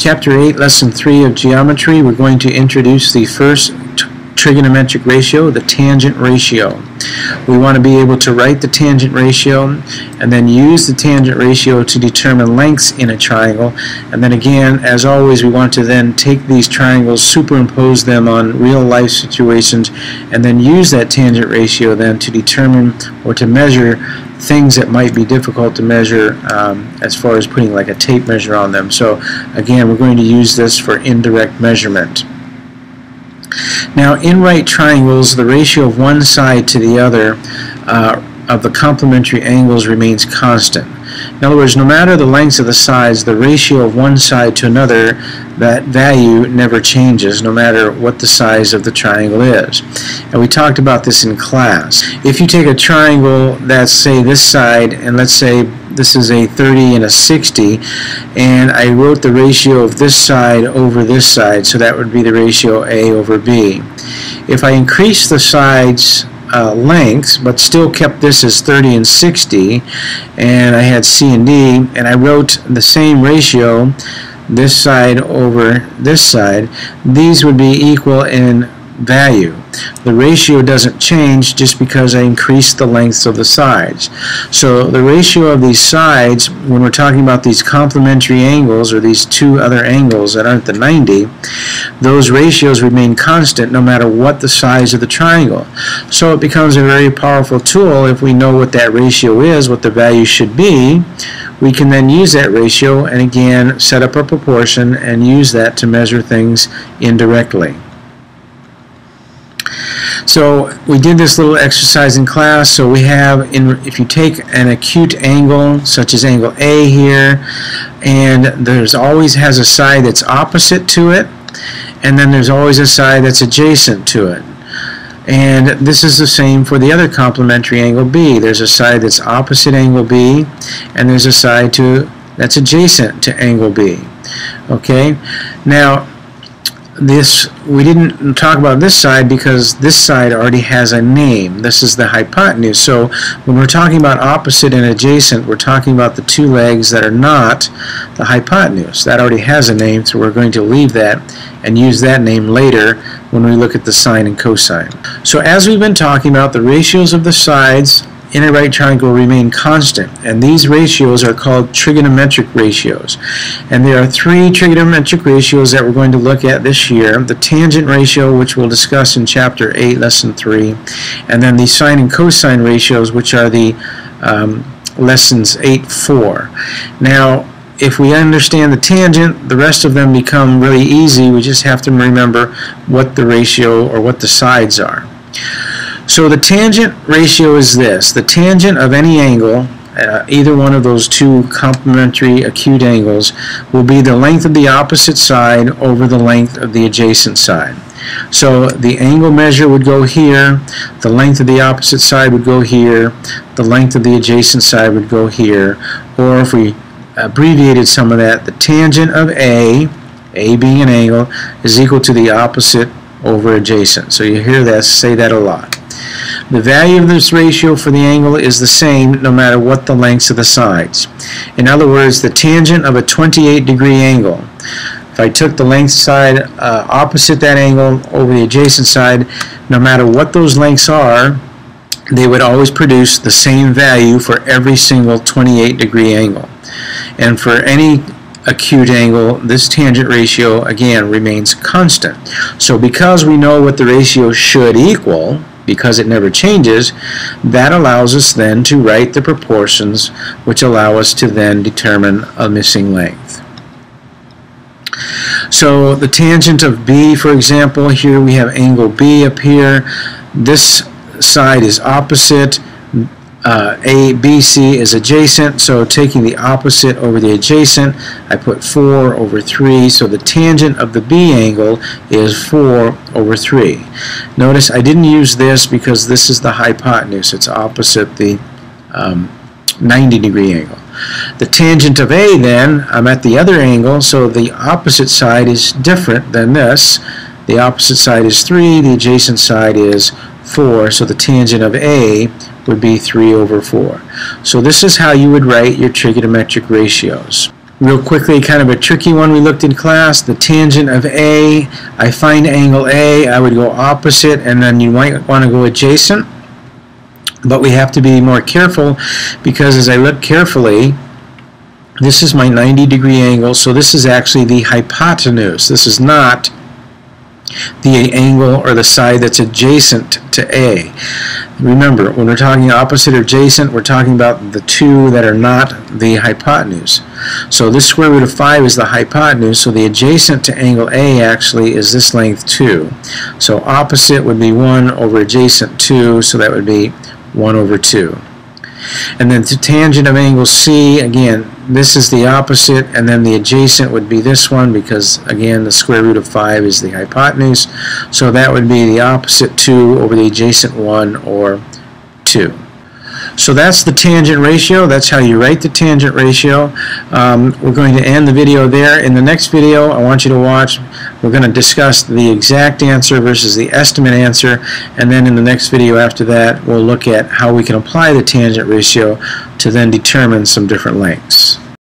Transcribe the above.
Chapter 8, Lesson 3 of Geometry, we're going to introduce the first trigonometric ratio, the tangent ratio. We want to be able to write the tangent ratio and then use the tangent ratio to determine lengths in a triangle. And then again, as always, we want to then take these triangles, superimpose them on real life situations, and then use that tangent ratio then to determine or to measure things that might be difficult to measure as far as putting like a tape measure on them. So again, we're going to use this for indirect measurement. Now, in right triangles, the ratio of one side to the other of the complementary angles remains constant. In other words, no matter the lengths of the sides, the ratio of one side to another, that value never changes, no matter what the size of the triangle is. And we talked about this in class. If you take a triangle that's, say, this side, and let's say this is a 30 and a 60, and I wrote the ratio of this side over this side, so that would be the ratio A over B. If I increase the sides lengths, but still kept this as 30 and 60, and I had C and D, and I wrote the same ratio, this side over this side, these would be equal in value. The ratio doesn't change just because I increased the lengths of the sides. So the ratio of these sides, when we're talking about these complementary angles, or these two other angles that aren't the 90, those ratios remain constant no matter what the size of the triangle. So it becomes a very powerful tool. If we know what that ratio is, what the value should be, we can then use that ratio and again set up a proportion and use that to measure things indirectly. So we did this little exercise in class. So we have, if you take an acute angle, such as angle A here, and there's always has a side that's opposite to it, and then there's always a side that's adjacent to it. And this is the same for the other complementary angle B. There's a side that's opposite angle B, and there's a side that's adjacent to angle B. Okay? Now, we didn't talk about this side because this side already has a name. This is the hypotenuse. So when we're talking about opposite and adjacent, we're talking about the two legs that are not the hypotenuse. That already has a name, so we're going to leave that and use that name later when we look at the sine and cosine. So as we've been talking about, the ratios of the sides in a right triangle remain constant, and these ratios are called trigonometric ratios. And there are three trigonometric ratios that we're going to look at this year: the tangent ratio, which we'll discuss in Chapter 8, Lesson 3, and then the sine and cosine ratios, which are the Lessons 8-4. Now, if we understand the tangent, the rest of them become really easy. We just have to remember what the ratio or what the sides are. So the tangent ratio is this. The tangent of any angle, either one of those two complementary acute angles, will be the length of the opposite side over the length of the adjacent side. So the angle measure would go here, the length of the opposite side would go here, the length of the adjacent side would go here, or if we abbreviated some of that, the tangent of A being an angle, is equal to the opposite over adjacent. So you hear that, say that a lot. The value of this ratio for the angle is the same no matter what the lengths of the sides. In other words, the tangent of a 28-degree angle, if I took the length side opposite that angle over the adjacent side, no matter what those lengths are, they would always produce the same value for every single 28-degree angle. And for any acute angle, this tangent ratio again remains constant. So because we know what the ratio should equal, because it never changes, that allows us then to write the proportions, which allow us to then determine a missing length. So the tangent of B, for example, here we have angle B up here. This side is opposite. ABC is adjacent, so taking the opposite over the adjacent, I put 4 over 3, so the tangent of the B angle is 4 over 3. Notice I didn't use this because this is the hypotenuse. It's opposite the 90-degree angle. The tangent of A, then, I'm at the other angle, so the opposite side is different than this. The opposite side is 3, the adjacent side is 4, so the tangent of A would be 3 over 4. So this is how you would write your trigonometric ratios. Real quickly, kind of a tricky one we looked in class, the tangent of A. I find angle A, I would go opposite, and then you might want to go adjacent. But we have to be more careful, because as I look carefully, this is my 90-degree angle, so this is actually the hypotenuse. This is not the angle or the side that's adjacent to A. Remember, when we're talking opposite or adjacent, we're talking about the two that are not the hypotenuse. So this square root of 5 is the hypotenuse, so the adjacent to angle A actually is this length 2. So opposite would be 1 over adjacent 2, so that would be 1 over 2. And then the tangent of angle C, again, this is the opposite, and then the adjacent would be this one, because again the square root of 5 is the hypotenuse, so that would be the opposite 2 over the adjacent 1, or 2. So that's the tangent ratio. That's how you write the tangent ratio. We're going to end the video there. In the next video, I want you to watch. We're going to discuss the exact answer versus the estimate answer, and then in the next video after that, we'll look at how we can apply the tangent ratio to then determine some different lengths.